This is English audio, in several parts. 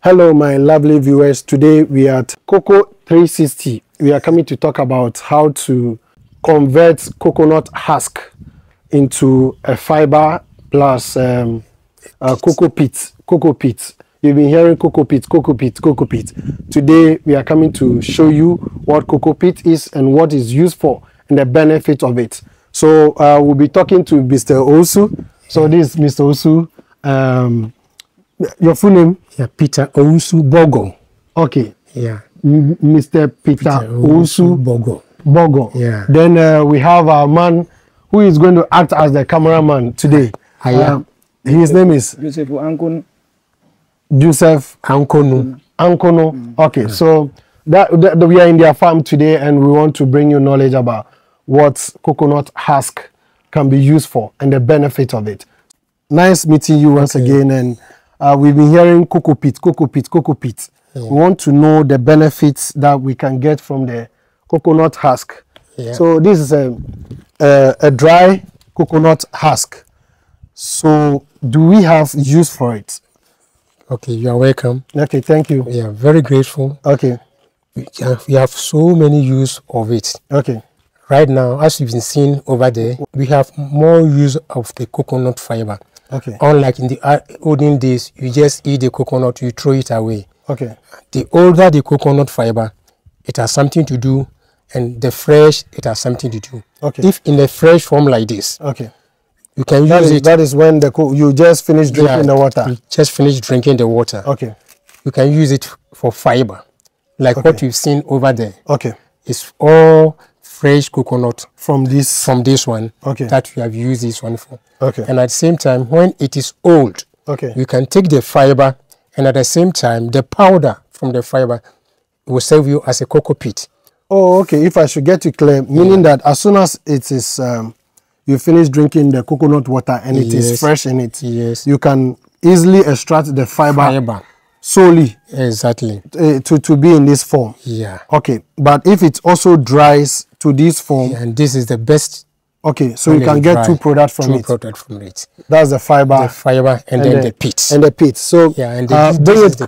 Hello, my lovely viewers. Today we are at Coco 360. We are coming to talk about how to convert coconut husk into a fiber plus Cocopeat. You've been hearing Cocopeat. Today we are coming to show you what Cocopeat is and what it's used for and the benefit of it. So we'll be talking to Mr. Osu. So this is Mr. Osu. Your full name? Yeah, Peter Ousu Bogo. Okay. Yeah. Mr. Peter Ousu Bogo. Yeah. Then we have our man who is going to act as the cameraman today. His name is Joseph Ankonu. Joseph Ankonu. Okay, so that we are in their farm today and we want to bring you knowledge about what coconut husk can be used for and the benefit of it. Nice meeting you once again, and we've been hearing Cocopeat. Yeah. We want to know the benefits that we can get from the coconut husk. Yeah. So this is a dry coconut husk. So do we have use for it? Okay, you are welcome. Okay, thank you. We are very grateful. Okay. We have so many use of it. Okay. Right now, as you've been seeing over there, we have more use of the coconut fiber. Okay. Unlike in the olden days, you just eat the coconut, you throw it away. Okay. The older the coconut fiber, it has something to do, and the fresh, it has something to do. Okay. If in a fresh form like this, okay, you can use it. That is when you just finish drinking the water. You just finish drinking the water. Okay. You can use it for fiber, like what you've seen over there. Okay. It's all fresh coconut from this one. Okay. That you have used this one for. Okay. And at the same time, when it is old, okay, you can take the fiber, and at the same time, the powder from the fiber will serve you as a cocopeat. Oh, okay. If I should get you clear, meaning that as soon as it is you finish drinking the coconut water and it is fresh in it, you can easily extract the fiber solely. Exactly. To be in this form. Yeah. Okay. But if it also dries to this form, and this is the best. Okay, so you can get two products from it. That's the fiber. The fiber and then the peat. And the peat. So yeah, and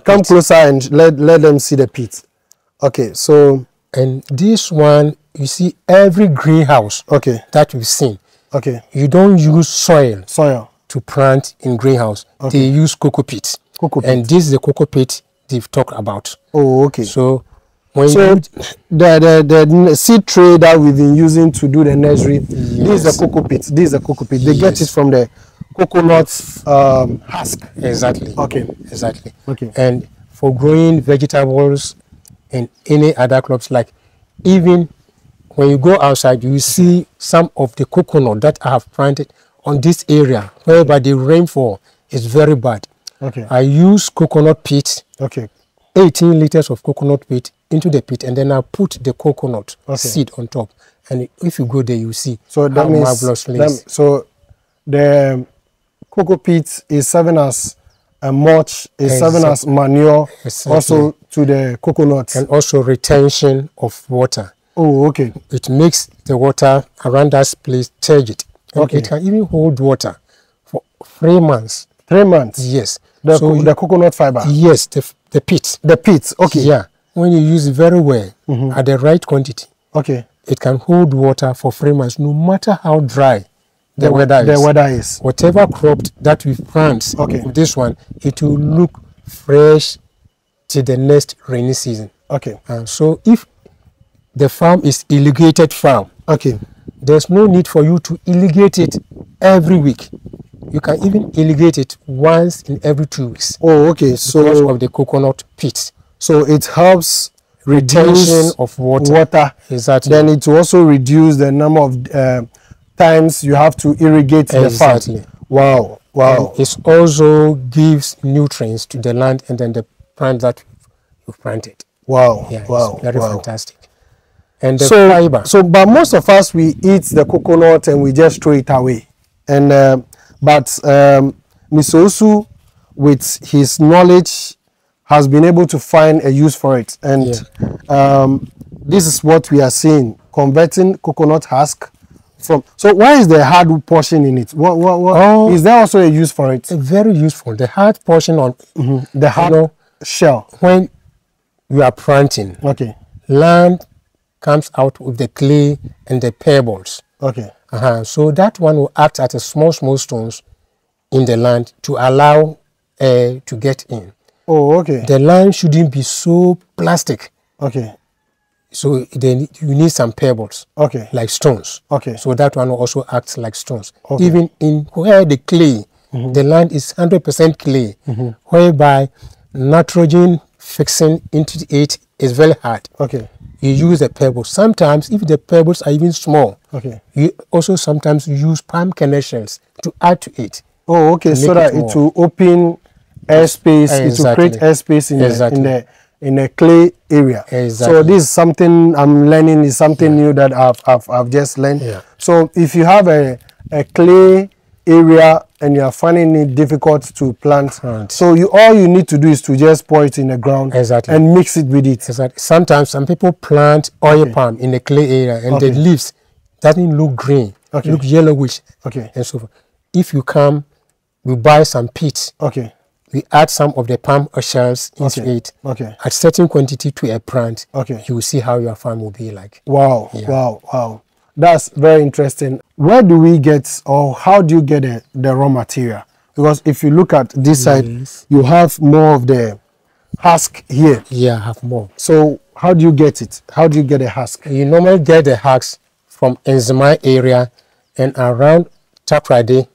come closer and let them see the peat. Okay, so and this one, you see every greenhouse that we've seen. Okay. You don't use soil to plant in greenhouse. Okay. They use cocopeat. And this is the cocopeat they've talked about. Oh, okay. So when the seed tray that we've been using to do the nursery, this is the cocopeat. They get it from the coconut husk. Exactly. Okay. Exactly. Okay. And for growing vegetables and any other crops, like even when you go outside, you see some of the coconut that I have planted on this area, whereby the rainfall is very bad. Okay. I use coconut peat. Okay. 18 liters of coconut peat into the pit, and then I put the coconut seed on top. And if you go there, you see so that means so the cocopeat is serving as a mulch, is serving as manure, also to the coconut, and also retention of water. Oh, okay. It makes the water around that place turgid. Okay. It can even hold water for 3 months. 3 months? Yes. The coconut fiber? Yes, the peat. The peat, okay. Yeah. When you use it very well, at the right quantity, it can hold water for 3 months, no matter how dry the weather is. Whatever crop that we plant with this one, it will look fresh till the next rainy season. Okay. So if the farm is irrigated farm, there's no need for you to irrigate it every week. You can even irrigate it once in every 2 weeks. Oh, okay. So because of the coconut peat. So it helps retention of water. Exactly. Then it will also reduce the number of times you have to irrigate the farm. Wow. Wow. And it also gives nutrients to the land and then the plant that you've planted. Wow. Yeah, wow. It's very fantastic. And the fiber. But most of us, we eat the coconut and we just throw it away. And but Mr. Osu, with his knowledge, has been able to find a use for it. And this is what we are seeing, converting coconut husk from. So why is the hard portion in it? What is there also a use for it? Very useful. The hard portion on the hard shell. When you are planting, okay, land comes out with the clay and the pebbles. Okay. So that one will act as a small stones in the land to allow air to get in. Oh, okay. The land shouldn't be so plastic. Okay. So then you need some pebbles. Okay. Like stones. Okay. So that one will also act like stones. Okay. Even in where the clay, the land is 100% clay, whereby nitrogen fixing into it is very hard. Okay. You use a pebble. Sometimes, if the pebbles are even small, okay, you also sometimes use palm kernel shells to add to it. Oh, okay. So that it will open airspace. Exactly. It will create airspace in the clay area. Exactly. So this is something I'm learning. Is something new that I've just learned. Yeah. So if you have a clay area and you are finding it difficult to plant, so all you need to do is to just pour it in the ground. Exactly. And mix it with it. Exactly. Sometimes some people plant oil palm in the clay area and the leaves doesn't look green, look yellowish, and so forth. If you come, we buy some peat. Okay. We add some of the palm shells into it. Okay. At certain quantity to a plant. Okay. You will see how your farm will be like. Wow. Yeah. Wow. Wow. That's very interesting. Where do we get, or how do you get the raw material? Because if you look at this side, you have more of the husk here. Yeah, I have more. So how do you get it? How do you get a husk? You normally get the husk from Enzima area and around Takrade.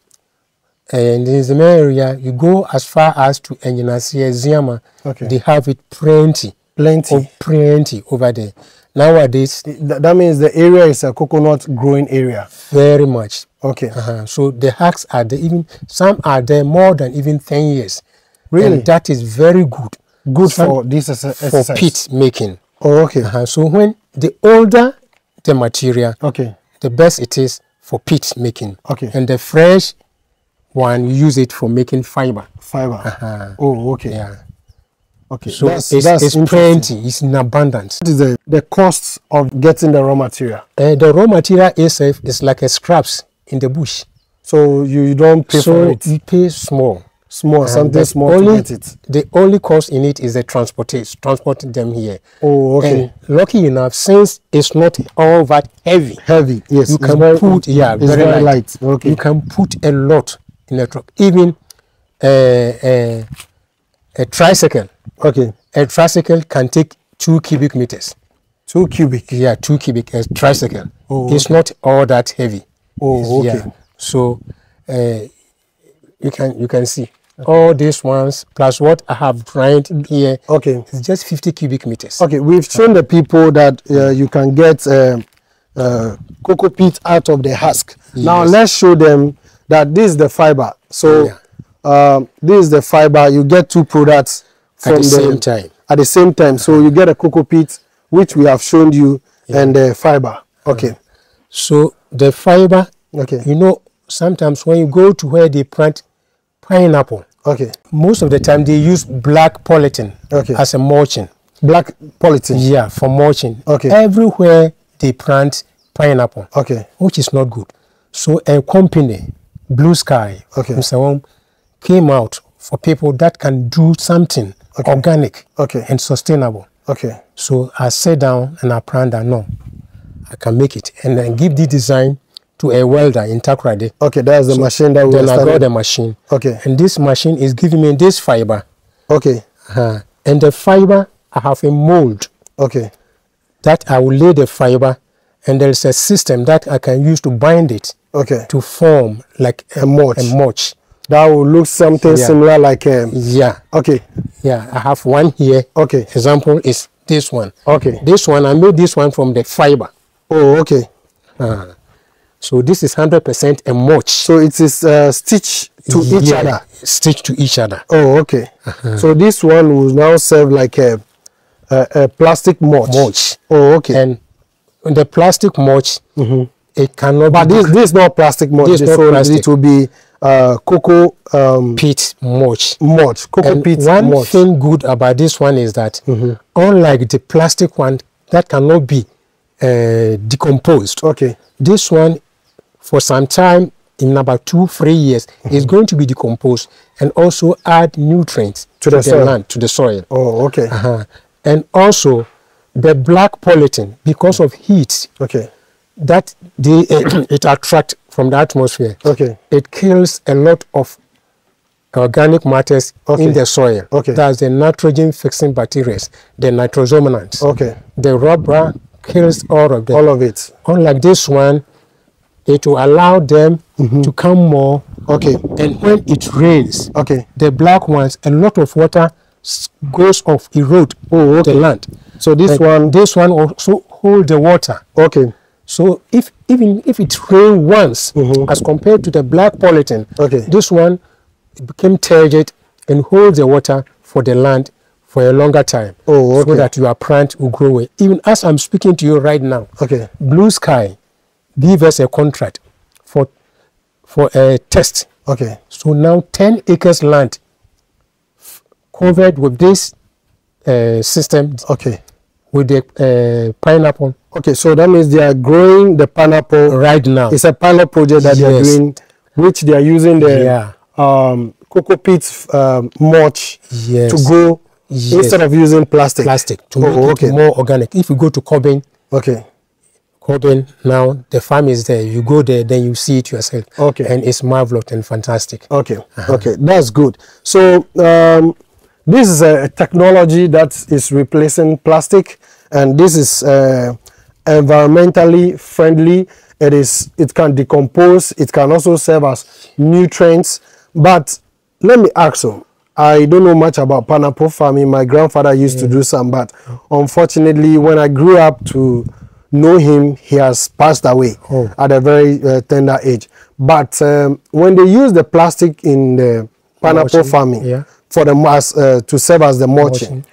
And in the area, you go as far as to Enyinasia, Ziama. Okay. They have it plenty. Plenty over there. Nowadays, that means the area is a coconut growing area. Very much. Okay. So the husks are there, even some are there more than even 10 years. Really? And that is very good. Good for this exercise. For peat making. Oh, okay. So when the older the material, the best it is for peat making. Okay. And the fresh one, you use it for making fiber. Fiber. Oh, okay. Yeah. Okay, so it's plenty, it's in abundance. What is the cost of getting the raw material? The raw material itself is like a scraps in the bush. So you don't pay for it? So you pay small. Something small to get it. The only cost in it is the transporting them here. Oh, okay. And lucky enough, since it's not all that heavy. Heavy, yes. You can put, it's very light. Okay. You can put a lot in a truck. Even a tricycle. Okay. A tricycle can take 2 cubic meters. 2 cubic? Yeah, 2 cubic. A tricycle. Oh, it's not all that heavy. Oh, okay. Yeah. So you can see all these ones plus what I have dried here. Okay. It's just 50 cubic meters. Okay, we've shown the people that you can get Cocopeat out of the husk. Yes. Now let's show them that this is the fiber. So this is the fiber. You get 2 products from at the same time. At the same time. So you get a Cocopeat, which we have shown you, and the fiber. Okay. So the fiber, you know, sometimes when you go to where they plant pineapple, most of the time they use black polythene as a mulching. Black polythene? Yeah, for mulching. Everywhere they plant pineapple, which is not good. So a company, Blue Sky, came out for people that can do something organic and sustainable. So I sat down and I planned that no, I can make it and then give the design to a welder in Takrade. That's the machine that we then I got the machine. And this machine is giving me this fiber. And the fiber, I have a mold. That I will lay the fiber, and there is a system that I can use to bind it to form like a mulch. That will look something similar like yeah, I have one here. Example is this one. This one, I made this one from the fiber. So this is 100% a mulch. So it is stitched to each other. Stitched to each other. So this one will now serve like a plastic mulch. And the plastic mulch, it cannot. But this is not plastic mulch. This is not plastic. It will be cocoa peat mulch. Cocopeat one mulch. Thing good about this one is that unlike the plastic one that cannot be decomposed, this one for some time, in about 2-3 years, is going to be decomposed and also add nutrients to the land, to the soil. Oh, okay. And also the black polythene, because of heat, that it attracts from the atmosphere. It kills a lot of organic matters in the soil. That's the nitrogen fixing bacteria, the nitrosomonads. The rubber kills all of them. All of it. Unlike this one, it will allow them to come more. And when it rains, the black ones, a lot of water goes off, erode the land. So this one also hold the water. So even if it rains once, as compared to the black polythene, this one became turgid and holds the water for the land for a longer time, so that your plant will grow away. Even as I'm speaking to you right now, Blue Sky give us a contract for a test. So now 10 acres land covered with this system. With the pineapple. So that means they are growing the pineapple right now. It's a pilot project that they are doing, which they are using the Cocopeat mulch to grow instead of using plastic. To make it more organic. If you go to Corbin, Corbin, now the farm is there. You go there, then you see it yourself. And it's marvelous and fantastic. That's good. So this is a technology that is replacing plastic, and this is environmentally friendly. It can decompose. It can also serve as nutrients. But let me ask you, I don't know much about pineapple farming. My grandfather used to do some, but unfortunately, when I grew up to know him, he has passed away at a very tender age. But when they use the plastic in the pineapple farming, for the to serve as the mulching.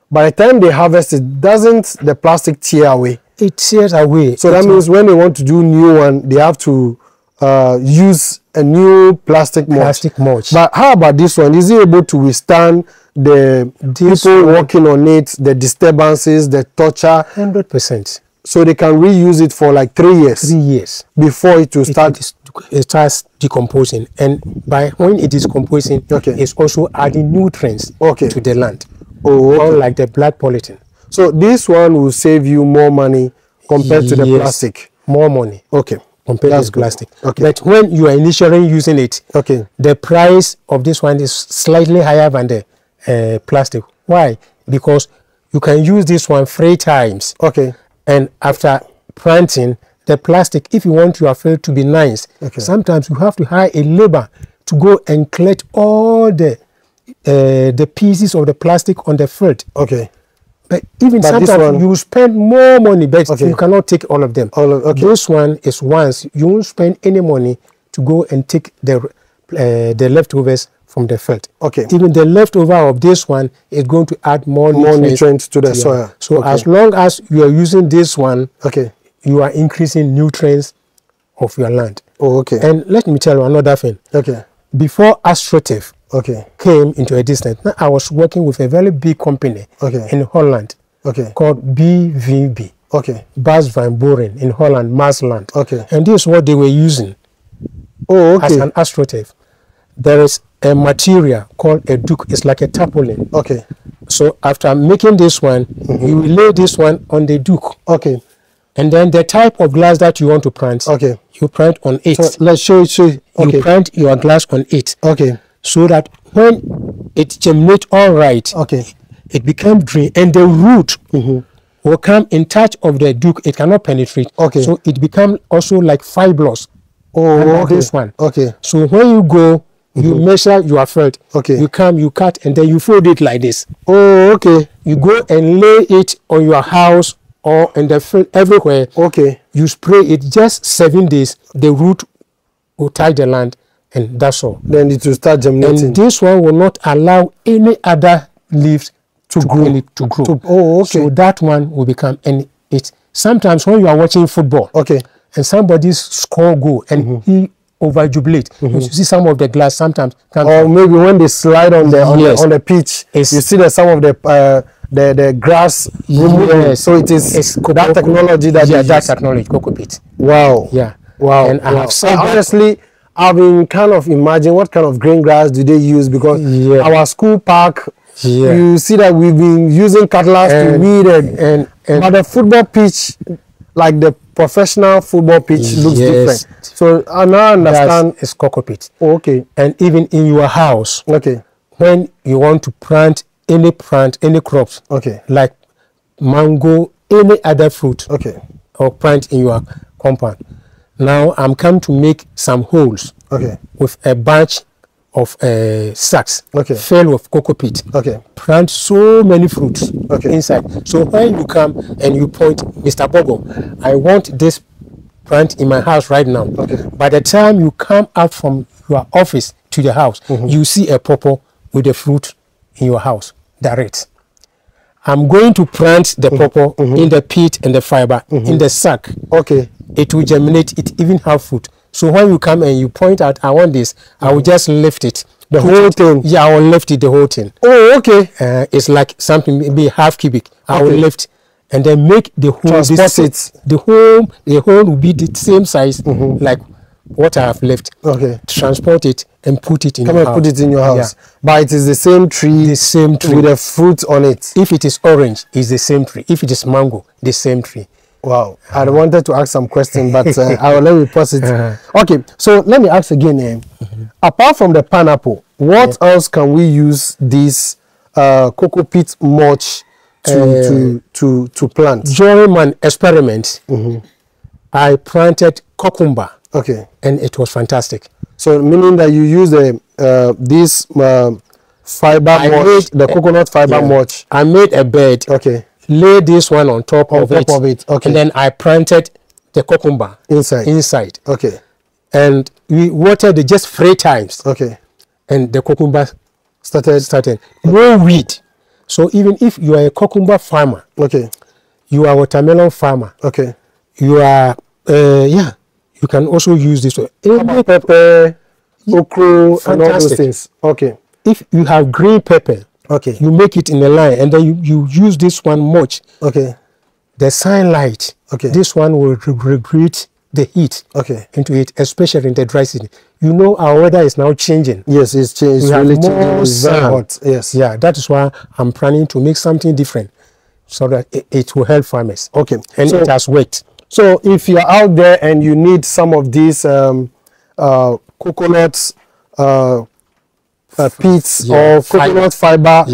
By the time they harvest it, doesn't the plastic tear away? It tears away. So that means when they want to do new one, they have to use a new plastic mulch. But how about this one? Is it able to withstand the people working on it, the disturbances, the torture? 100%. So they can reuse it for like 3 years. 3 years before it will start. It starts decomposing, and when it is decomposing, it's also adding nutrients to the land. Unlike the black polythene. So this one will save you more money compared to the plastic. More money. Compared to the plastic. But when you are initially using it, the price of this one is slightly higher than the plastic. Why? Because you can use this one 3 times. And after planting, the plastic, if you want your field to be nice, sometimes you have to hire a labor to go and collect all the pieces of the plastic on the field. But sometimes you spend more money, but you cannot take all of them. This one is once. You won't spend any money to go and take the leftovers from the field. Even the leftover of this one is going to add more nutrients to the soil. So as long as you are using this one, you are increasing nutrients of your land. And let me tell you another thing. Before AstroTurf came into existence, I was working with a very big company in Holland called BVB. Bas van Boren in Holland, Maasland. And this is what they were using as an AstroTurf. There is a material called a duke. It's like a tarpaulin. So after making this one, you will lay this one on the duke. And then the type of glass that you want to plant, you plant on it. So let's show you. You plant your glass on it. So that when it germinates all right, it becomes green, and the root will come in touch of the duke. It cannot penetrate. So it becomes also like fibrous. This one. So when you go, you measure your field. You come, you cut, and then you fold it like this. You go and lay it on your house or in the field everywhere. You spray it just 7 days. The root will touch the land, and that's all. Then it will start germinating. And this one will not allow any other leaves to grow. So that one will become, and it sometimes when you are watching football, and somebody score goal and he over jubilate. You see some of the glass sometimes. Or maybe when they slide on the pitch, you see some of the grass. So it is that technology that that technology, Cocopeat. Wow. And I have said honestly, I've been kind of imagining what kind of green grass do they use, because our school park, you see that we've been using cutlass to weed it, but the football pitch, like the professional football pitch, looks different. So I now understand it's Cocopeat. Oh, okay. And even in your house, when you want to plant any crops, like mango, any other fruit, or plant in your compound. Now I'm come to make some holes with a bunch of sacks filled with Cocopeat. Plant so many fruits inside. So when you come and you point, Mr. Bogo, I want this plant in my house right now. By the time you come out from your office to the house, you see a pawpaw with the fruit in your house. Direct. I'm going to plant the pawpaw in the peat and the fiber in the sack. It will germinate. It even have fruit. So when you come and you point out, I want this, I will just lift it. The whole thing? Yeah, I will lift it, the whole thing. Oh, okay. It's like something, maybe half cubic. I will lift and then make the whole. Transport it. The whole will be the same size like what I have left. Transport it and put it in your house. Come and put it in your house. But it is the same tree. The same tree. With the fruit on it. If it is orange, it's the same tree. If it is mango, the same tree. Wow. I wanted to ask some questions, but I will let you pause it. Okay, so let me ask again. Apart from the pineapple, what else can we use this Cocopeat mulch to plant? During my experiment, I planted cucumber. And it was fantastic. So meaning that you use this fiber mulch, the coconut fiber mulch. I made a bed. Lay this one on top of it. And then I planted the cucumber inside. And we watered it just 3 times. And the cucumber started. No weed. So even if you are a cucumber farmer, you are a watermelon farmer, you are you can also use this one. Pepper, okra, and all those things. If you have green pepper, you make it in a line, and then you use this one mulch. The sunlight, this one will regulate the heat into it, especially in the dry season. You know our weather is now changing. Yes, it's changed. We have really more it's very hot. Yes. Yeah, that is why I'm planning to make something different, so that it will help farmers. And so, it has worked. So if you're out there and you need some of these coconuts, peats or coconut fiber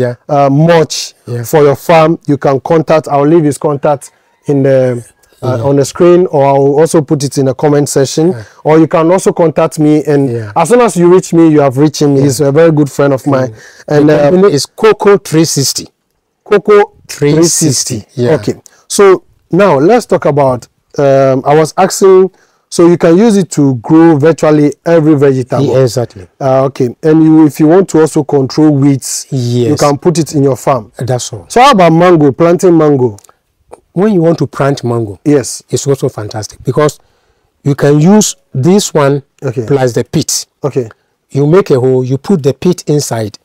mulch for your farm, you can contact. I'll leave his contact in the on the screen, or I'll also put it in the comment section, or you can also contact me, and as soon as you reach me, you have reached him. He's a very good friend of mine. And it's Coco 360. Coco 360. Okay, so now let's talk about I was asking, so you can use it to grow virtually every vegetable. Exactly. Okay, and if you want to also control weeds, you can put it in your farm. That's all. So how about mango, planting mango? When you want to plant mango, it's also fantastic, because you can use this one plus the pit. You make a hole, you put the pit inside.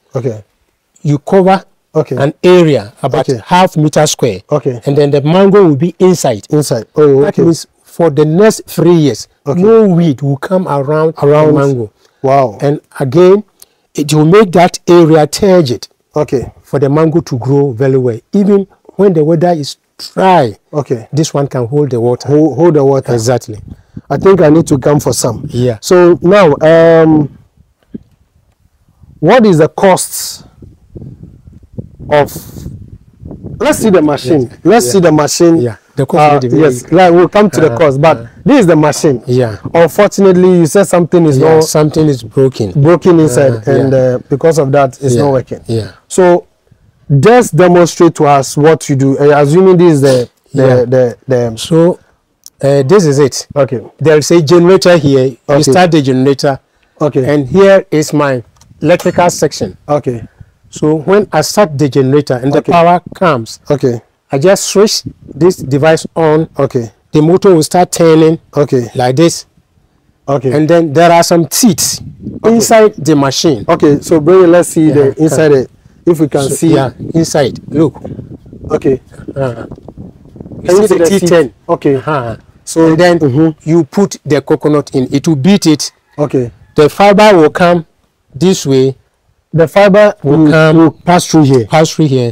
You cover an area about half meter square. And then the mango will be inside. That means for the next 3 years, no weed will come around the mango. Wow. And again, it will make that area turgid for the mango to grow very well. Even when the weather is dry, this one can hold the water. Hold the water. Exactly. I think I need to come for some. So now, what is the cost of? Let's see the machine. Let's see the machine. The cost. We'll come to the cost, but this is the machine. Unfortunately, you said something is not. Something is broken inside, and because of that, it's not working. So just demonstrate to us what you do. Assuming this is the So this is it. There's a generator here. You start the generator. And here is my electrical section. So when I start the generator and the power comes, I just switch this device on. The motor will start turning like this. And then there are some teeth inside the machine. So bring it, let's see the inside it. If we can see. Inside. Look. You see the teeth turn. So and then you put the coconut in. It will beat it. the fiber will come this way. The fiber will pass through here.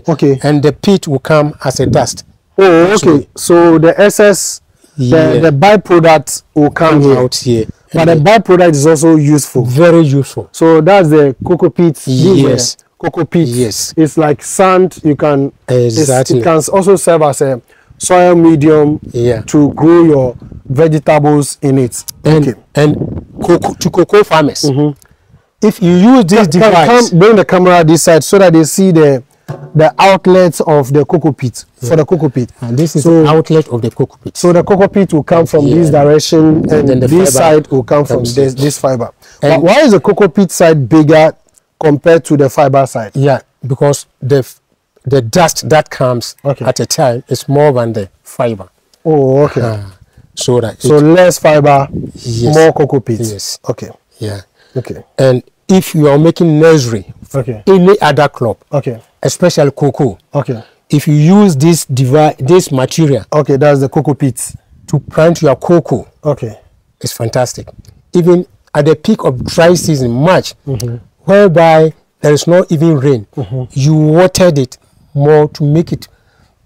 Okay. And the peat will come as a dust. Oh, okay. So the excess, the byproduct will come out here. But the byproduct is also useful. Very useful. So that's the Cocopeat. Yes. Cocopeat. Yes. It's like sand. You can exactly. It can also serve as a soil medium to grow your vegetables in it. And to cocoa farmers, if you use this device, bring the camera this side so that they see the outlets of the Cocopeat for the Cocopeat. And this is the outlet of the Cocopeat. So the Cocopeat will come from this direction, and then this side will come from this fiber. But why is the Cocopeat side bigger compared to the fiber side? Yeah, because the dust that comes at a time is more than the fiber. Oh, okay. So less fiber, more Cocopeat. Yes. Okay. Yeah. Okay. And if you are making nursery, any other crop, especially cocoa, if you use this material, that's the Cocopeat, to plant your cocoa, it's fantastic. Even at the peak of dry season, March, whereby there is not even rain, you watered it more to make it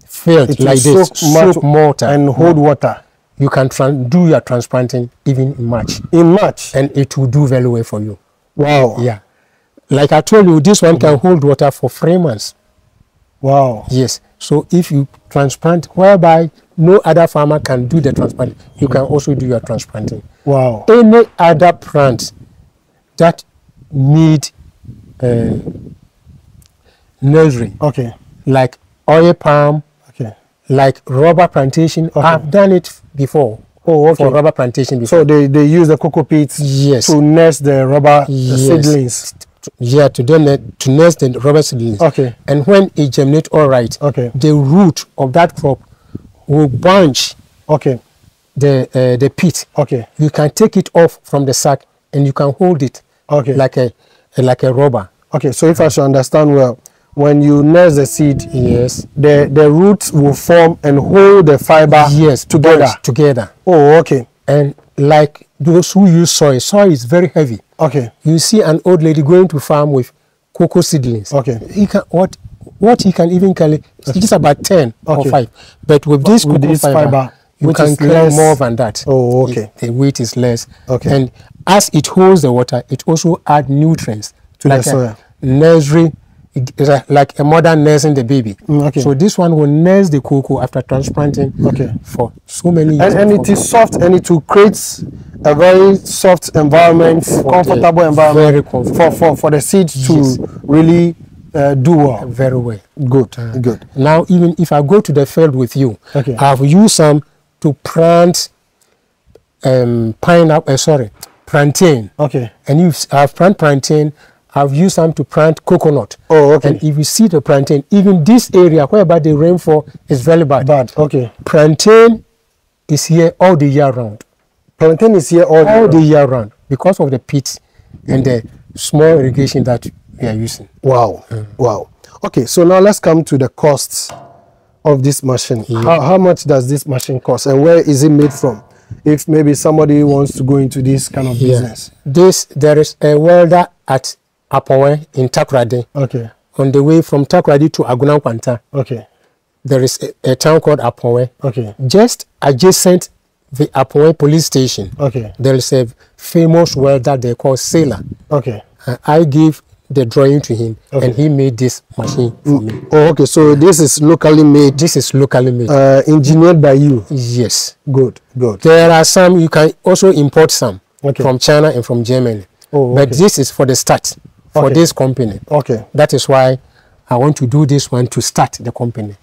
filled like this, soak water and hold water. You can do your transplanting even in March. In March? And it will do very well for you. Wow. Yeah. Like I told you, this one can hold water for 3 months. Wow. Yes. So if you transplant, whereby no other farmer can do the transplant, you can also do your transplanting. Wow. Any other plant that need nursery, like oil palm, like rubber plantation, I've done it before. For rubber plantation before. So they use the Cocopeat to nurse the rubber seedlings. Yeah, to nurse the rubber seedlings. And when it germinates all right, the root of that crop will bunch the peat. You can take it off from the sack and you can hold it like a rubber. So if I should understand well, when you nurse the seed, the roots will form and hold the fiber together. Oh, okay. And like those who use soil is very heavy. You see an old lady going to farm with cocoa seedlings. He can, what he can even carry, it's just about 10 or 5. But with this cocoa fiber, you can carry more than that. Oh, okay. The weight is less. And as it holds the water, it also adds nutrients to the soil. Nursery, like a mother nursing the baby. So this one will nurse the cocoa after transplanting for so many years. And it is soft, and it will create a very soft environment, comfortable environment for the seeds to really do well. Very well. Good, good. Now, even if I go to the field with you, I've used some to plant plantain. And I've planted plantain. I've used some to plant coconut. And if you see the plantain, even this area whereby the rainfall is very bad. Plantain is here all the year round. Plantain is here all the year round because of the pits and the small irrigation that we are using. Wow. Wow. Okay, so now let's come to the costs of this machine. How much does this machine cost, and where is it made from? If maybe somebody wants to go into this kind of business. There is a welder at Apowe in Takoradi. On the way from Takoradi to Agunankwanta. There is a town called Apowe. Just adjacent the Apowe police station. There is a famous welder they call Sailor. I gave the drawing to him, and he made this machine for me. So this is locally made. This is locally made. Engineered by you. Yes. Good, good. There are some, you can also import some from China and from Germany. But this is for the start, for this company. That is why I want to do this one to start the company.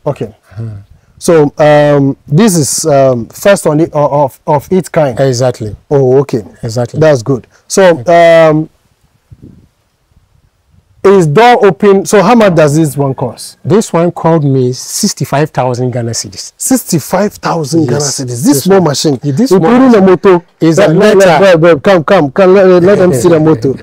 So this is first on of its kind. Exactly. Exactly. That's good. So is door open? So how much does this one cost? This one cost me 65,000 Ghana cedis. 65,000 Ghana cedis. This small machine. This including the motor. Is a metal. Come. Let them see the motor.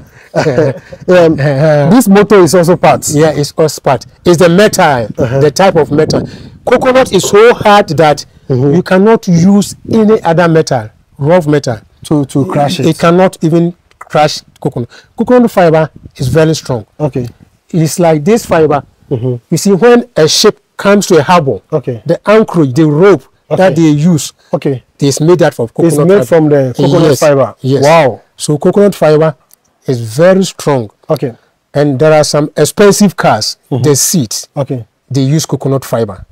This motor is also part. Yeah, it's also part. It's the metal, the type of metal. Coconut is so hard that you cannot use any other metal, rough metal, to crush it. It cannot even crushed coconut. Coconut fiber is very strong. Okay. It's like this fiber. You see, when a ship comes to a harbor, the anchorage, the rope that they use, it's made that from coconut fiber. It's made from the coconut fiber. Yes. Wow. So coconut fiber is very strong. Okay. And there are some expensive cars, the seats, they use coconut fiber.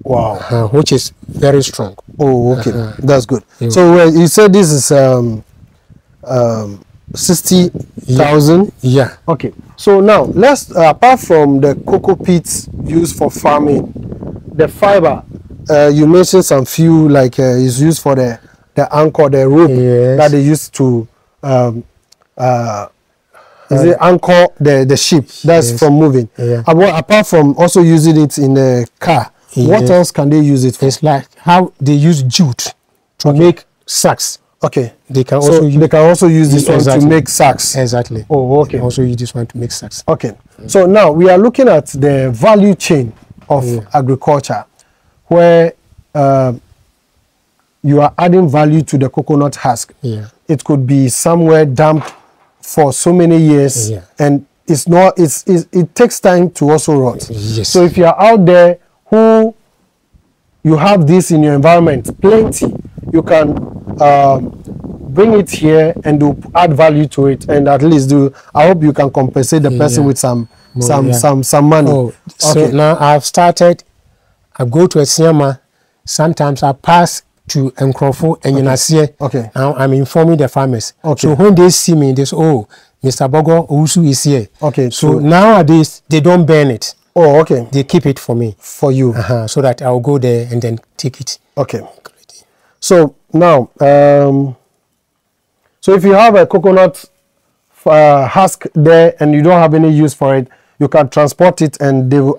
Wow. Which is very strong. Oh, okay. That's good. So you said this is 60,000? Yeah. Okay. So now, let's, apart from the cocopeat used for farming, the fiber, you mentioned some few, like is used for the anchor, the rope that they used to anchor the ship. That's from moving. Apart from also using it in the car, what else can they use it for? It's like how they use jute to make sacks. Okay. They can also use this one to make sacks. Exactly. Oh, okay. They can also use this one to make sacks. Okay. So now we are looking at the value chain of agriculture, where you are adding value to the coconut husk. It could be somewhere damped for so many years, and it takes time to also rot. So if you are out there who you have this in your environment, plenty, you can bring it here and do add value to it, and at least I hope you can compensate the person with some money. So now I've started. I go to a cinema. Sometimes I pass to Nkrofo and Yinasiye. Now I'm informing the farmers. So when they see me, they say, "Oh, Mr. Bogo Usu is here." So nowadays they don't burn it. Oh, okay. They keep it for me. For you. So that I'll go there and then take it. Okay. So now, so if you have a coconut husk there and you don't have any use for it, you can transport it and they will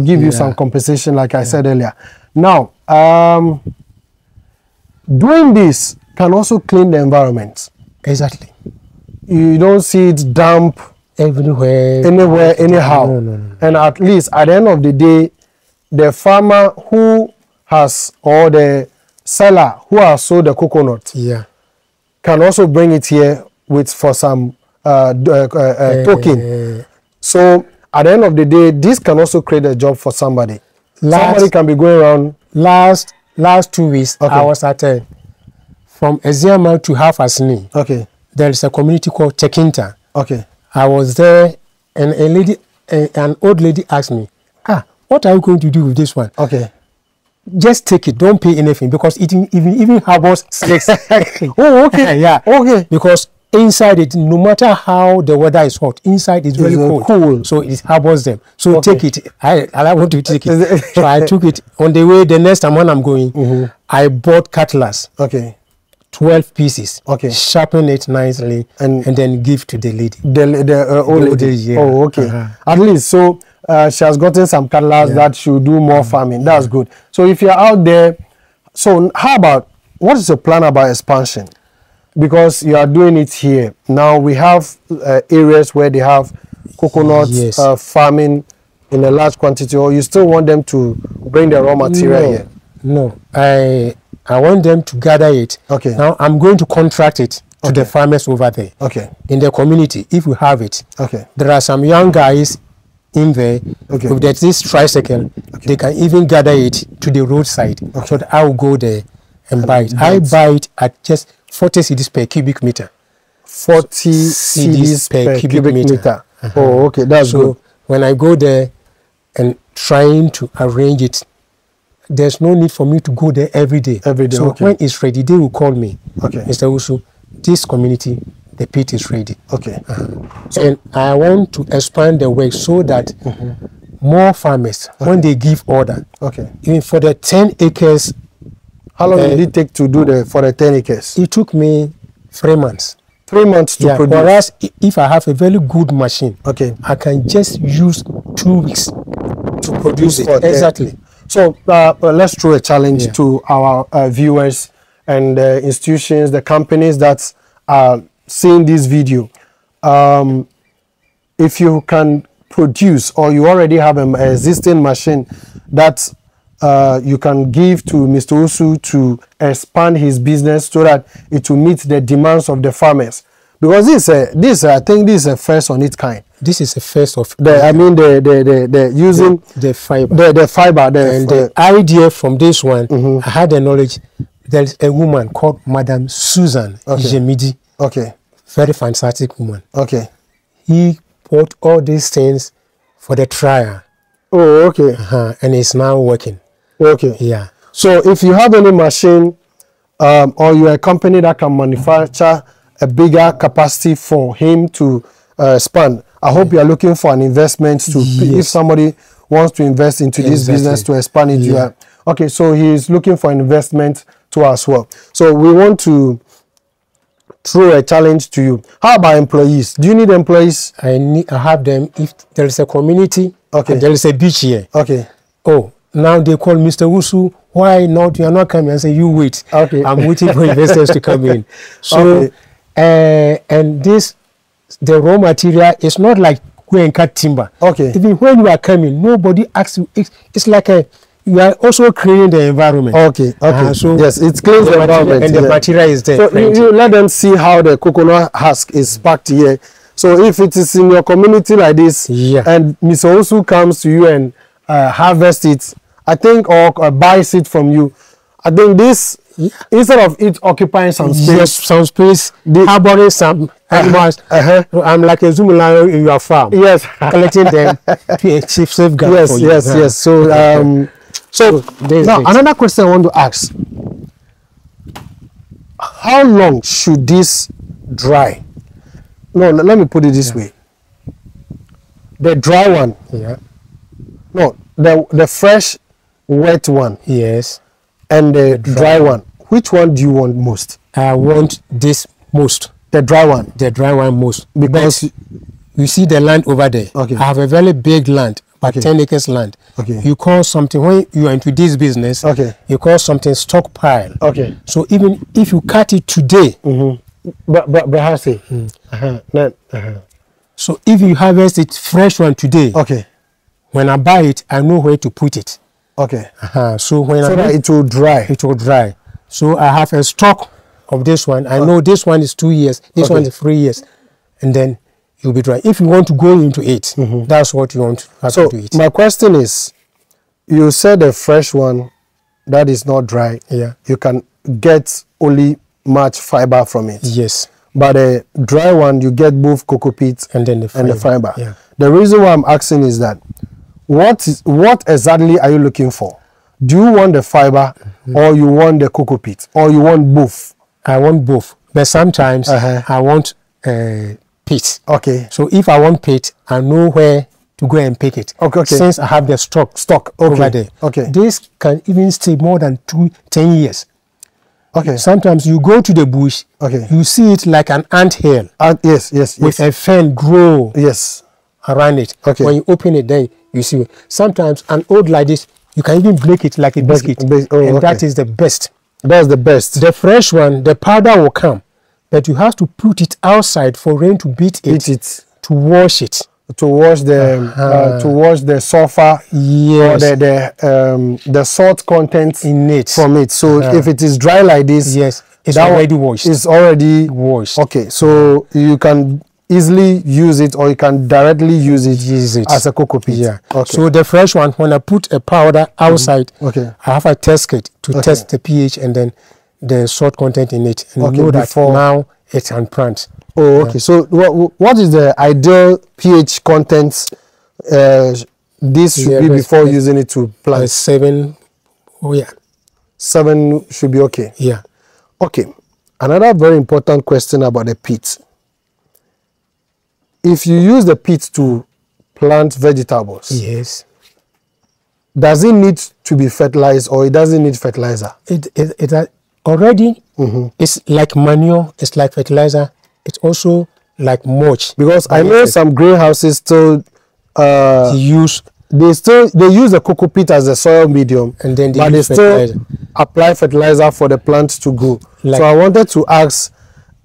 give you some compensation, like I said earlier. Now, doing this can also clean the environment. Exactly. You don't see it damp anywhere, anyhow. No. And at least at the end of the day, the farmer who has, or the seller who has sold the coconut, can also bring it here for some token. So at the end of the day, this can also create a job for somebody. Somebody can be going around. Last 2 weeks, I was at from Eyramax to Half Asni. There is a community called Tekinta. I was there, and an old lady asked me, what are you going to do with this one? Just take it, don't pay anything, because it even harbors snakes. Because inside it, no matter how the weather is hot, inside it's very cold. So it harbors them. So take it. I want to take it. So I took it. On the way, the next time when I'm going, I bought cutlass. 12 pieces. Sharpen it nicely and then give to the lady. The old lady. At least, so she has gotten some cutlass that should do more farming. That's good. So if you're out there, so how about, what is your plan about expansion? Because you are doing it here. Now we have areas where they have coconut farming in a large quantity, or you still want them to bring the raw material here? No, I want them to gather it. Now I'm going to contract it to the farmers over there. In the community, if we have it. There are some young guys in there. If there's this tricycle, they can even gather it to the roadside. So that I will go there and buy it. I buy it at just 40 cedis per cubic meter. 40 cedis per cubic meter. Oh, okay, that's good. So when I go there and trying to arrange it, there's no need for me to go there every day. So when it's ready, they will call me. Mr. Usu, this community, the pit is ready. And I want to expand the work so that more farmers, when they give order, even for the 10 acres. How long did it take to do for the 10 acres? It took me 3 months. 3 months to produce? Whereas if I have a very good machine, I can just use 2 weeks to produce it. Exactly. So let's throw a challenge to our viewers and institutions, the companies that are seeing this video. If you can produce, or you already have an existing machine that you can give to Mr. Usu to expand his business so that it will meet the demands of the farmers, Because I think this is a first on its kind. This is the first of the using the fiber. The fiber. And the idea from this one, I had the knowledge. There's a woman called Madame Susan Jemidi. Okay. Very fantastic woman. Okay. He bought all these things for the trial. Oh, okay. And it's now working. Okay. Yeah. So if you have any machine, or you're a company that can manufacture a bigger capacity for him to expand, I hope you are looking for an investment to, if somebody wants to invest into this business to expand it. Okay, so he's looking for an investment too as well. So we want to throw a challenge to you. How about employees? Do you need employees? I have them if there is a community. Okay. And there is a beach here. Okay. Oh, now they call Mr. Wusu. Why not? You are not coming. I say, you wait. Okay. I'm waiting for investors to come in. So, and this, the raw material is not like go and cut timber. Okay. Even when you are coming, nobody asks you. It's like you are also creating the environment. Okay. Okay. So yes, it cleans the environment. And the material is there. So you let them see how the coconut husk is packed here. So if it is in your community like this, and Mr. Osu comes to you and harvests it, I think, or buys it from you, I think this, instead of it occupying some space, harboring some animals, I'm like a zoom lion in your farm. Yes. Collecting them to achieve safeguard for you. Yes. So, now another question I want to ask. How long should this dry? No, let me put it this way. The dry one. Yeah. No, the fresh, wet one. Yes. And the dry one. Which one do you want most? I want this most. The dry one. The dry one most. Because you see the land over there. Okay. I have a very big land, about 10 acres land. Okay. You call something, when you are into this business, you call something stockpile. Okay. So even if you cut it today, but how say? So if you harvest it fresh one today, when I buy it, I know where to put it. Okay. So when that it will dry. It will dry. So I have a stock of this one. I know this one is 2 years, this one is 3 years, and then you'll be dry. If you want to go into it, that's what you want to do it. My question is, you said the fresh one that is not dry, you can get only much fiber from it. Yes. But the dry one, you get both Cocopeat and then the fiber. Yeah. The reason why I'm asking is that what exactly are you looking for? Do you want the fiber or you want the Cocopeat or you want both? I want both. But sometimes I want peat. Okay. So if I want peat, I know where to go and pick it. Okay. Since I have the stock over there. Okay. This can even stay more than 10 years. Okay. Sometimes you go to the bush, you see it like an ant hill. Yes. With a fern grow around it. Okay. When you open it, then you see it. Sometimes an old like this, you can even break it like a biscuit. And that is the best. That's the best. The fresh one, the powder will come, but you have to put it outside for rain to beat it. To wash it. To wash the sulfur, or the salt content in it from it. So if it is dry like this, it's already washed. It's already washed. Okay, so you can easily use it, or you can directly use it as a Cocopeat. Yeah. Okay. So the fresh one, when I put a powder outside, I have a test kit to test the pH and then the salt content in it, and know that now it's on plant. Oh, okay. So what is the ideal pH content this should be before using it to plant? 7. Oh, yeah. 7 should be okay. Yeah. Okay. Another very important question about the peat. If you use the peat to plant vegetables, does it need to be fertilized, or it doesn't need fertilizer? It already it's like manure, it's like fertilizer. It's also like mulch. Because I know some greenhouses still use the Cocopeat as a soil medium, and then they still apply fertilizer for the plant to grow. So I wanted to ask,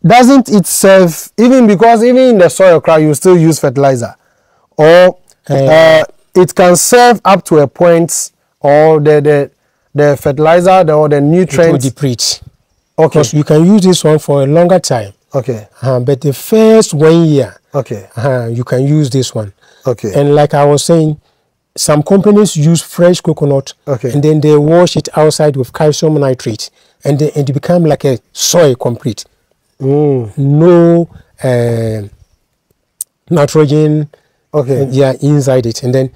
doesn't it serve, even because even in the soil crop you still use fertilizer, or it can serve up to a point, or the fertilizer or the nutrients to deplete. Okay. Because you can use this one for a longer time. Okay. But the first 1 year, okay, you can use this one. Okay. And like I was saying, some companies use fresh coconut, okay, and then they wash it outside with calcium nitrate, and it become like a soil complete. No nitrogen, okay, inside it, and then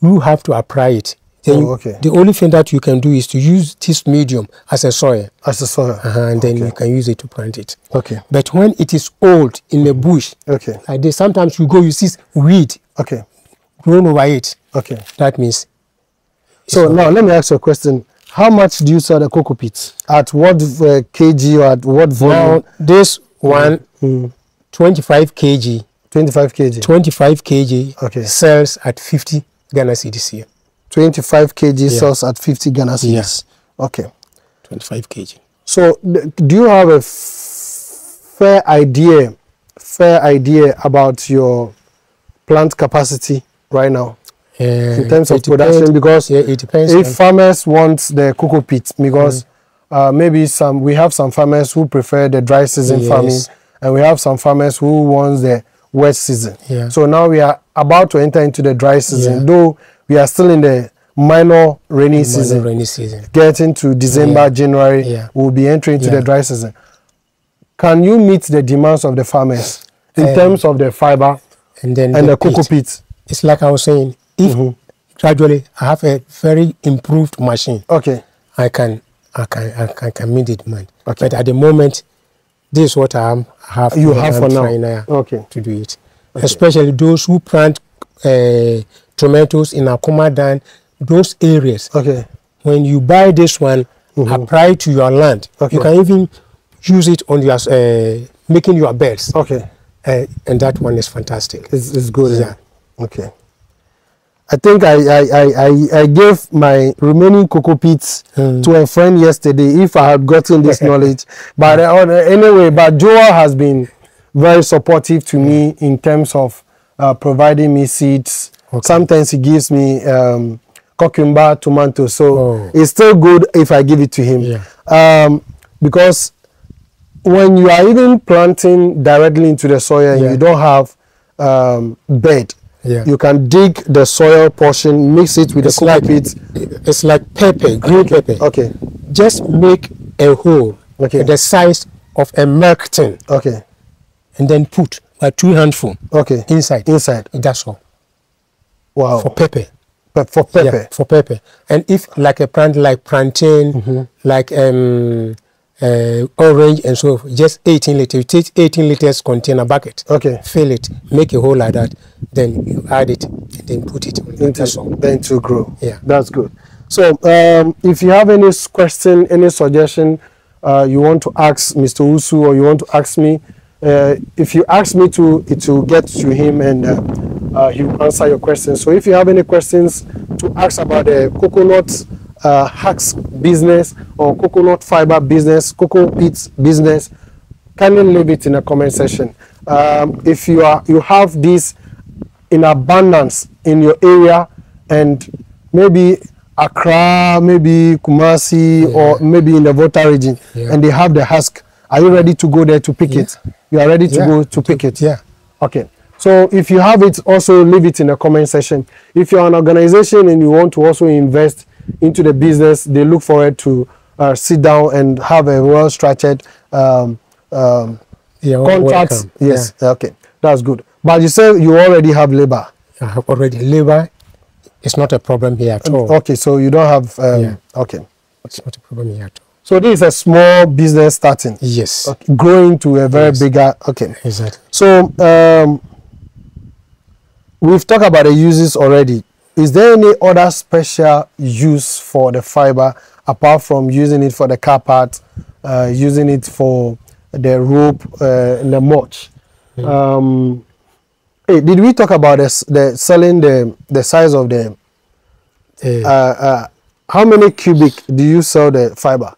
you have to apply it. Then okay. The only thing that you can do is to use this medium as a soil. As a soil. And then you can use it to plant it. Okay. But when it is old in the bush, okay, like this, sometimes you see weed, okay, grown over it. Okay. That means. So now let me ask you a question. How much do you sell the Cocopeat? At what kg or at what volume? Now this one, 25 kg. 25 kg. 25 kg. Okay. Sells at 50 Ghana cedis here. 25 kg sells at 50 Ghana cedis. Yeah. Okay. 25 kg. So do you have a fair idea about your plant capacity right now in terms of production? Because it depends. If farmers want the Cocopeat, because maybe we have some farmers who prefer the dry season farming, and we have some farmers who want the wet season. Yeah. So now we are about to enter into the dry season, though we are still in the minor rainy season. Getting to December, January, we'll be entering into the dry season. Can you meet the demands of the farmers in terms of the fiber and the Cocopeat? It's like I was saying, if gradually I have a very improved machine, okay, I can meet the demand. Okay. But at the moment, this is what I have. You have for now. Okay. To do it, especially those who plant tomatoes in Akumadan, those areas. Okay. When you buy this one, apply to your land. Okay. You can even use it on your making your beds. Okay. And that one is fantastic. It's good. Yeah. Okay. I think I gave my remaining Cocopeats to a friend yesterday if I had gotten this knowledge. But anyway, but Joel has been very supportive to me in terms of providing me seeds. Okay. Sometimes he gives me cucumber, tomato. So it's still good if I give it to him. Yeah. Because when you are even planting directly into the soil and you don't have bed, you can dig the soil portion, mix it with the Cocopeat. It's like pepper, green pepper. Okay. Just make a hole the size of a milk tin. Okay. And then put like 2 handfuls inside. That's all. Wow. For pepper. For pepper. Yeah, for pepper. And if like a plant like plantain, like orange and so forth, just 18 liters. You take 18 liters container bucket. Okay. Fill it, make a hole like that. Then you add it and then put it on. Then to grow. Yeah. That's good. So if you have any question, any suggestion you want to ask Mr. Usu or you want to ask me, if you ask me to, it will get to him and he will answer your questions. So if you have any questions to ask about the coconut Husk business or coconut fiber business, Cocopeat business, kindly leave it in the comment section. If you have this in abundance in your area, and maybe Accra, maybe Kumasi, or maybe in the Volta region, and they have the Husk, are you ready to go there to pick it? You are ready to go to pick it? Yeah. Okay. So if you have it, also leave it in the comment section. If you're an organization and you want to also invest into the business, they look forward to sit down and have a well-structured contract. Yes. Yeah. Okay. That's good. But you say you already have labor. I have already labor. It's not a problem here at all. Okay. So you don't have... Okay. It's not a problem here at all. So this is a small business starting. Yes. Okay. Growing to a very bigger... Okay. Exactly. So we've talked about the uses already. Is there any other special use for the fiber apart from using it for the carpet, using it for the rope, and the mulch? Hey, did we talk about the selling the size of the how many cubic do you sell the fiber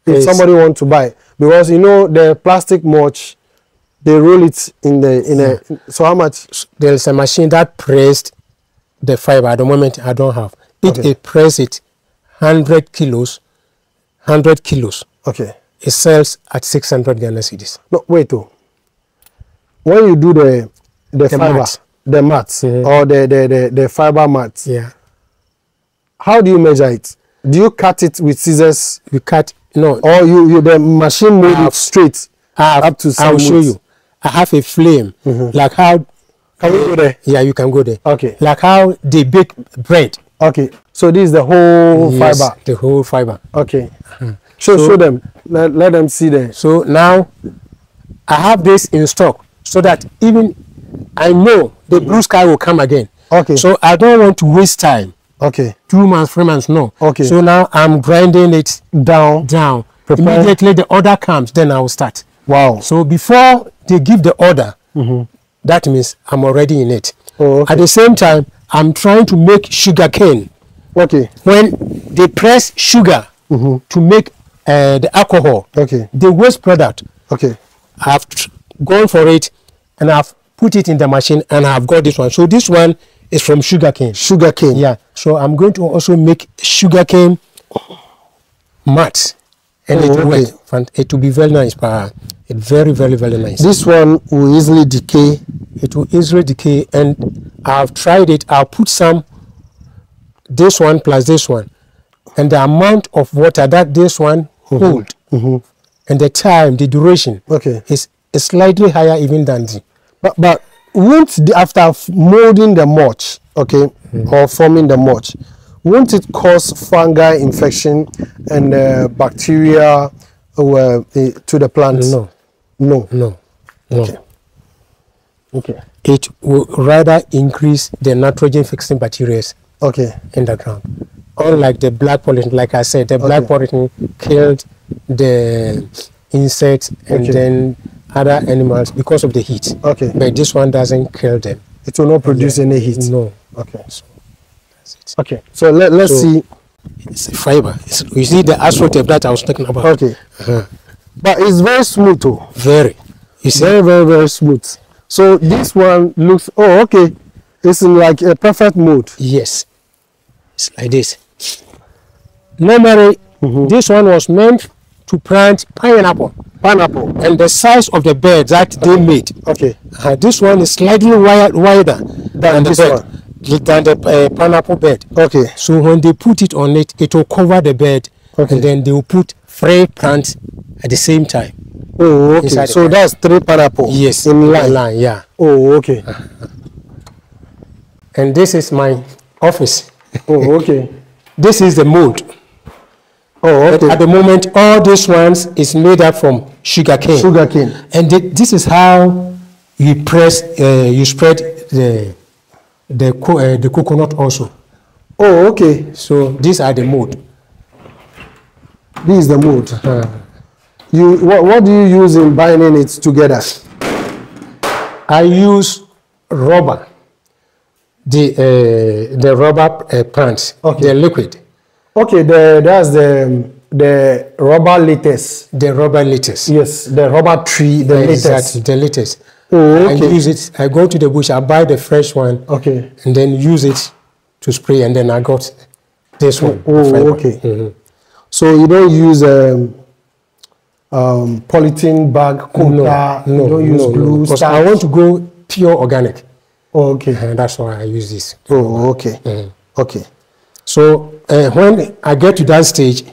if somebody want to buy? Because you know the plastic mulch, they roll it in the so how much? There's a machine that pressed the fiber. At the moment I don't have it. It press it 100 kilos. Okay. It sells at 600 Ghana cedis. No, wait. when you do the fiber, mat. the mats or the fiber mats, how do you measure it? Do you cut it with scissors? You cut, no. Or you the machine made it straight up to some I'll show you. I have a flame, like how... Can we go there? Yeah, you can go there. Okay. Like how they bake bread. Okay. So this is the whole fiber? The whole fiber. Okay. Show them. Let them see there. So now, I have this in stock, so that even I know the blue sky will come again. Okay. So I don't want to waste time. Okay. 2 months, 3 months, no. Okay. So now I'm grinding it down. Prepare. Immediately the order comes, then I will start. Wow. So before they give the order, that means I'm already in it. Oh, okay. At the same time, I'm trying to make sugar cane. Okay. When they press sugar to make the alcohol, the waste product, I've gone for it and I've put it in the machine and I've got this one. So this one is from sugar cane. Sugar cane. Yeah. So I'm going to also make sugar cane mats. And it will work. It will be very nice. It's very, very, very nice. This one will easily decay. It will easily decay, and I've tried it. I'll put some, this one plus this one, and the amount of water that this one hold, and the time, the duration, is slightly higher even than the. But won't after molding the mulch, or forming the mulch, won't it cause fungal infection and bacteria to the plant? No. Okay. It will rather increase the nitrogen fixing bacteria in the ground. Unlike the black pollen, like I said, the black pollen killed the insects and then other animals because of the heat. But this one doesn't kill them. It will not produce any heat. No. So that's it. Okay. So let's see. It's a fiber. You see the asphalt tape that I was talking about. But it's very smooth too. Very. You see? Very, very, very smooth. So this one looks, it's in like a perfect mold. Yes. It's like this. Normally, this one was meant to plant pineapple. And the size of the bed that they made. This one is slightly wider than this one. Than the pineapple bed. So when they put it on it, it will cover the bed. And then they will put 3 plants at the same time. So that's 3 pineapples. Yes, in line. Yeah. And this is my office. This is the mold. At the moment, all these ones is made up from sugar cane. And this is how you press, you spread the coconut also. So these are the mold. This is the mold. What do you use in binding it together? I use rubber. The rubber pants. The liquid. That's the rubber latex. The rubber latex. Yes, the rubber tree, the latex. Exactly, the latex. I use it. I go to the bush, I buy the fresh one, and then use it to spray, and then I got this one. So you don't use polythene bag, quota, you don't use glue, because I want to go pure organic. And that's why I use this. So when I get to that stage,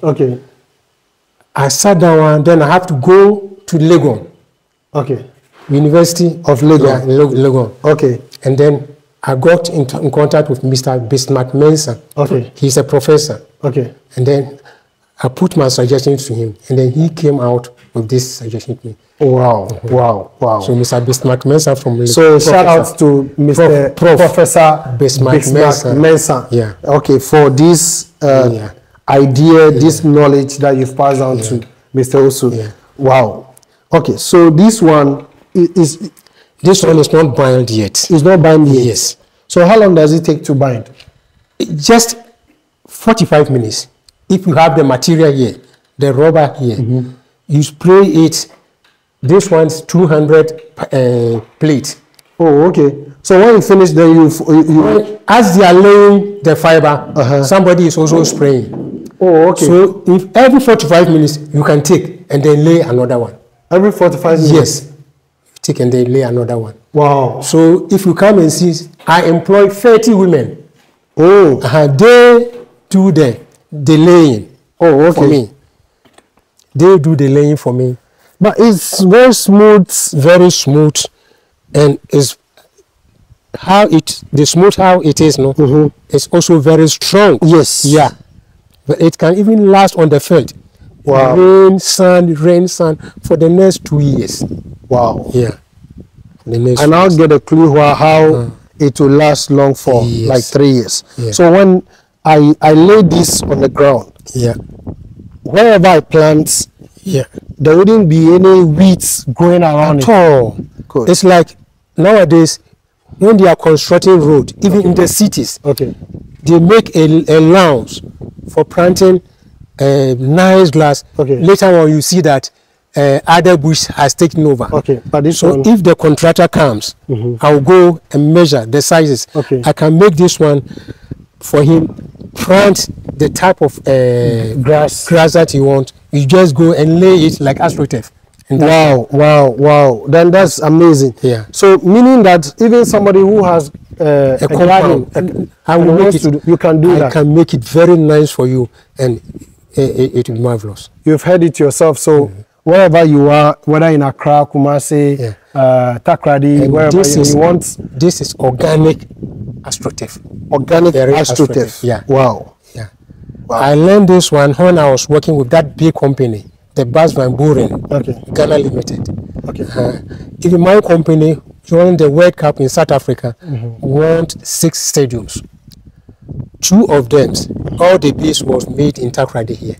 I sat down and then I have to go to Legon. University of Legon. Legon. And then I got in contact with Mr. Bismarck Mensah. He's a professor. And then I put my suggestions to him, and then he came out with this suggestion to me. Wow. So Mr. Bismarck Mensah from Legon. So shout out to Mr. Professor Bismarck Mensah. For this idea, this knowledge that you've passed down to Mr. Osu. Wow. So this one is not bound yet. It's not bound yet. Yes. So how long does it take to bind? Just 45 minutes. If you have the material here, the rubber here, you spray it. This one's 200 plates. So when you finish, then you as they are laying the fiber, somebody is also spraying. So if every 45 minutes you can take and then lay another one. Every 45 minutes? Yes. take and they lay another one. Wow. So if you come and see, I employ 30 women. Oh. They do the laying for me. They do the laying for me. But it's very smooth. Very smooth. And it's how it, the smooth how it is, no? It's also very strong. Yes. Yeah. But it can even last on the field. Wow. Rain, sun, for the next 2 years. Wow. Yeah. And I'll get a clue how it will last long for, like 3 years. Yeah. So when I lay this on the ground, wherever I plant, there wouldn't be any weeds going around at all. Good. It's like nowadays when they are constructing road, even in the cities, they make a lounge for planting nice grass. Later on, you see that other bush has taken over. But this so if the contractor comes, I'll go and measure the sizes. I can make this one for him, plant the type of grass that you want. You just go and lay it like AstroTurf. Wow. Then that's amazing. Yeah. So meaning that even somebody who has a garden, you can do that. I can make it very nice for you, and it will be marvelous. You've heard it yourself. So wherever you are, whether in Accra, Kumasi, Takrady, wherever you want. This is organic AstroTurf. Organic AstroTurf. Yeah. Wow. Yeah. I learned this one when I was working with that big company, the Bas Van Buren, Ghana Limited. Even my company, during the World Cup in South Africa, won 6 stadiums. 2 of them, all the base was made in Takrady here,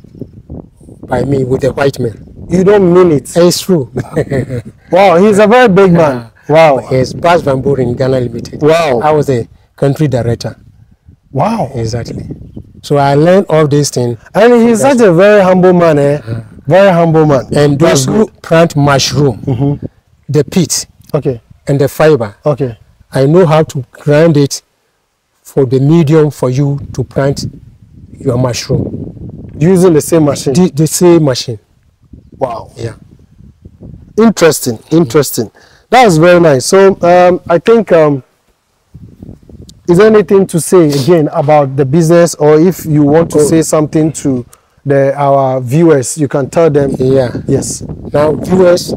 by me with the white man. You don't mean it? It's true. Wow, he's a very big man. Wow. Yes, Bas Van Buren, Ghana Limited. Wow. I was the country director. Wow. Exactly. So I learned all these things. And he's such a very humble man, Very humble man. And those who plant mushroom, the pit, and the fiber, I know how to grind it for the medium for you to plant your mushroom. Using the same machine? The same machine. Wow. Yeah. Interesting. That's very nice. So I think, is there anything to say again about the business, or if you want to say something to our viewers, you can tell them? Yes. Now, viewers,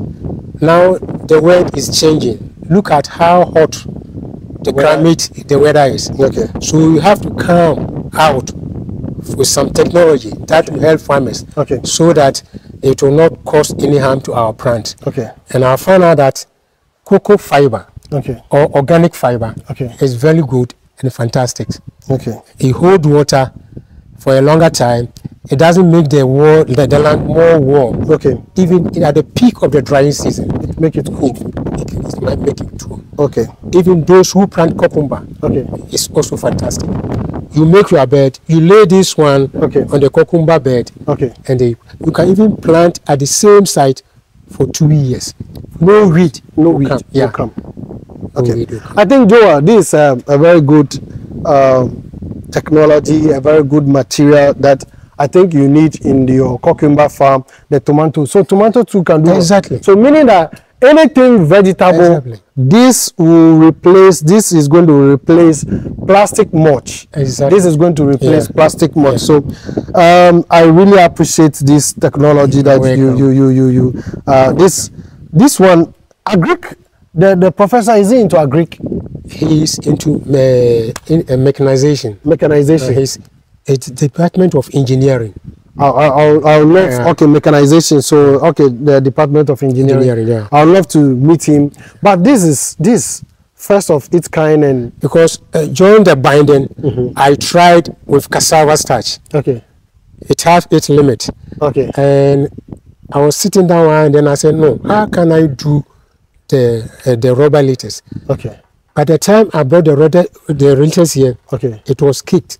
now the world is changing. Look at how hot the climate, the weather is. So you have to come out with some technology that will help farmers, so that it will not cause any harm to our plant. And I found out that cocoa fiber, or organic fiber, is very good and fantastic. It holds water for a longer time. It doesn't make the land more warm. Even at the peak of the drying season, it make it cool. It might make it cool. Even those who plant cucumber, it's also fantastic. You make your bed, you lay this one on the cucumber bed, and you can even plant at the same site for 2 years. No weed. I think, Joa, this is a very good technology, a very good material that I think you need in your cucumber farm, the tomato. So tomato too can do exactly. So meaning that anything vegetable, this is going to replace plastic mulch. This is going to replace plastic mulch. So I really appreciate this technology that this one, agric. The professor, is he into agric? He is into mechanization. It's Department of Engineering. I'll love, mechanization. So, the Department of Engineering. I'd love to meet him. But this is first of its kind, and because during the binding, I tried with cassava starch. It has its limit. And I was sitting down and then I said, no, how can I do the rubber litters? By the time I brought the litters here, it was kicked.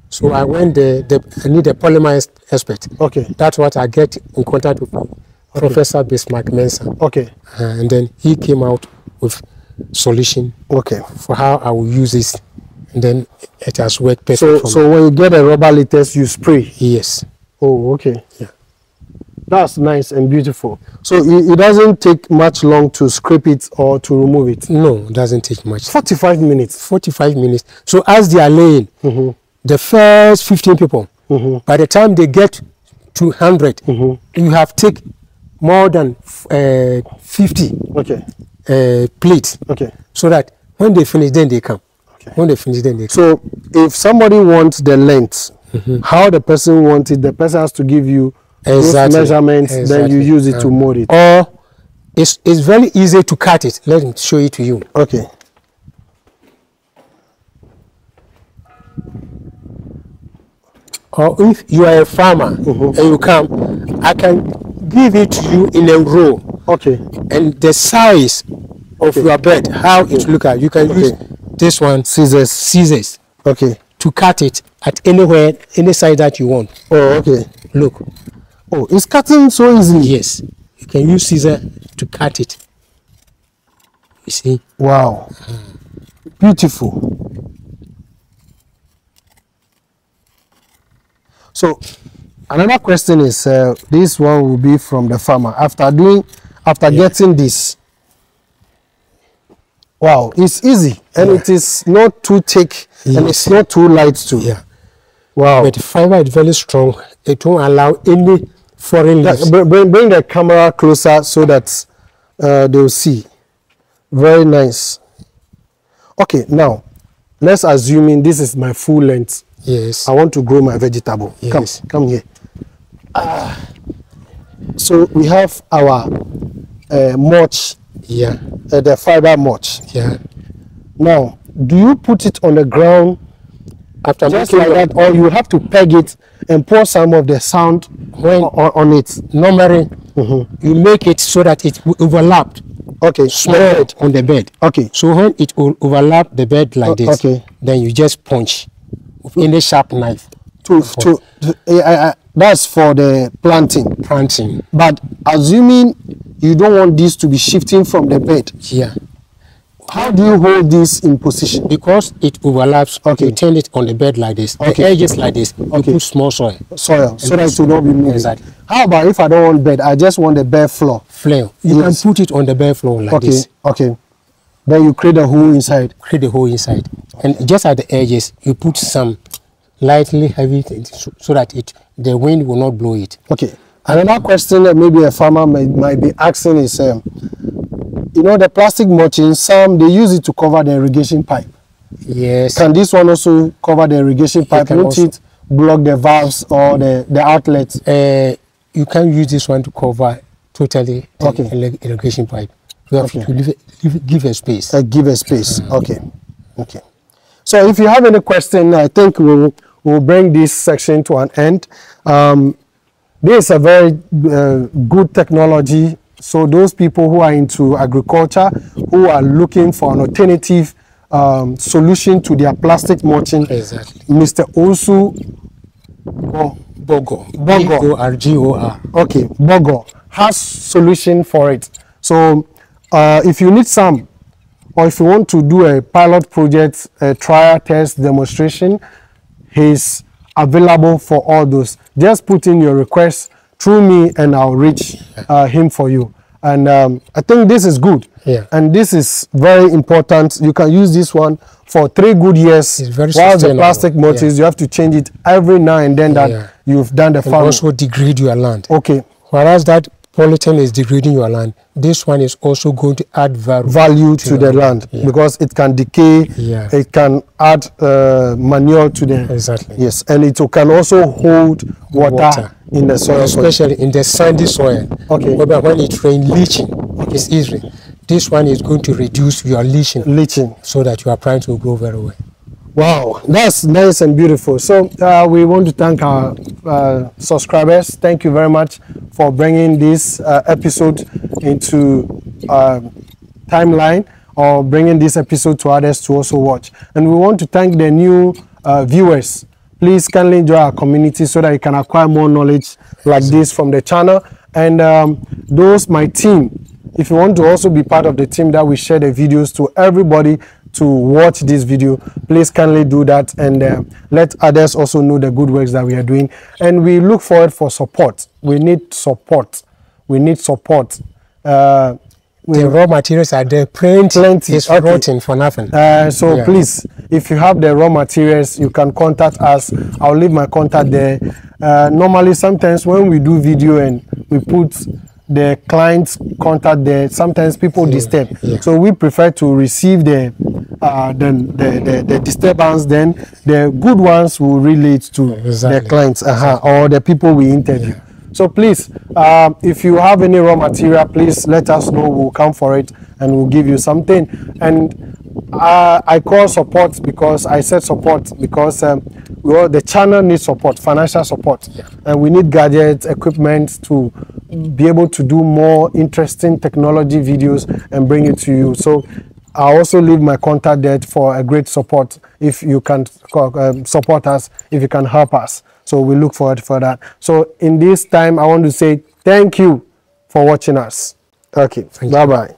So I went I need a polymer expert. That's what I get in contact with Professor Bismarck Mensah. And then he came out with solution for how I will use this. And then it has worked perfect. So when you get a rubber litters, you spray? Yes. Oh, okay. Yeah. That's nice and beautiful. So it doesn't take much long to scrape it or to remove it? No, it doesn't take much. 45 minutes? 45 minutes. So as they are laying, the first 15 people, by the time they get to 100, you have taken more than 50 plates. Okay. So that when they finish, then they come. Okay. When they finish, then they come. So if somebody wants the length, how the person wants it, the person has to give you those measurements, then you use it to mold it. Or it's very easy to cut it. Let me show it to you. Okay. Or if you are a farmer and you come, I can give it to you in a row. Okay. And the size of your bed, how it look like. You can use this one, scissors. Okay. To cut it at anywhere, any size that you want. Oh, okay. Look. Oh, it's cutting so easily. Yes. You can use scissors to cut it. You see? Wow. Beautiful. So another question is, this one will be from the farmer. After getting this, wow, it's easy and it is not too thick and it's not too light too. Yeah. Wow. But the fiber is very strong. It won't allow any foreign leaves. Bring the camera closer so that they'll see. Very nice. Okay, now let's assume this is my full length. Yes. I want to grow my vegetable. Yes. Come here. So we have our mulch. Yeah. The fiber mulch. Yeah. Now, do you put it on the ground after just like that, or you have to peg it and pour some of the sand on it? Normally, you make it so that it will overlap. Okay. Spread on the bed. Okay. So when it will overlap the bed like this, then you just punch with any sharp knife. That's for the planting. Planting. But assuming you don't want this to be shifting from the bed. Yeah. How do you hold this in position? Because it overlaps, you turn it on the bed like this. The edges like this. You put small soil. So that it will not be moving. Exactly. How about if I don't want bed, I just want the bare floor? You can put it on the bare floor like this. Okay. Then you create a hole inside. Create a hole inside. And just at the edges, you put some lightly heavy things so that the wind will not blow it. Okay. Another question that maybe a farmer might be asking is, you know, the plastic mulching, they use it to cover the irrigation pipe. Yes. Can this one also cover the irrigation pipe? Won't it block the valves or the outlets? You can use this one to cover totally the irrigation pipe. You have to give a space. Give a space. Okay. So if you have any question, I think we'll bring this section to an end. This is a very good technology. So those people who are into agriculture, who are looking for an alternative solution to their plastic mulching, Mr. Osu Bogor. B-O-R-G-O-R. Okay, Bogor has solution for it. So if you need some, or if you want to do a pilot project, a trial test demonstration, he's available for all those. Just put in your request through me and I'll reach him for you. And I think this is good. Yeah. And this is very important. You can use this one for 3 good years. It's very while sustainable. the plastic mulches, you have to change it every now and then that you've done the farm. Also degrade your land. Okay. Whereas that polythene is degrading your land, this one is also going to add value to the land because it can decay. It can add manure to the yes, and it can also hold water in the soil, especially in the sandy soil. Okay. But when it rains, leaching is easy. This one is going to reduce your leaching so that your plants will grow very well. Wow, that's nice and beautiful. So we want to thank our subscribers. Thank you very much for bringing this episode into timeline, or bringing this episode to others to also watch. And we want to thank the new viewers. Please kindly join our community so that you can acquire more knowledge like this from the channel. And my team, if you want to also be part of the team that we share the videos to everybody, to watch this video, please kindly do that, and let others also know the good works that we are doing. And we look forward for support. We need support. We need support. The raw materials are there, plenty is rotten for nothing. So please, if you have the raw materials, you can contact us. I'll leave my contact there. Normally, sometimes when we do video and we put the client's contact there, sometimes people disturb. So we prefer to receive the disturbance, then the good ones will relate to the clients or the people we interview. So please, if you have any raw material, please let us know. We'll come for it and we'll give you something. And I call support because I said support because the channel needs support, financial support, and we need gadgets, equipment to be able to do more interesting technology videos and bring it to you. So I also leave my contact there for a great support. If you can support us, if you can help us. So we look forward for that. So in this time, I want to say thank you for watching us. Okay, bye-bye.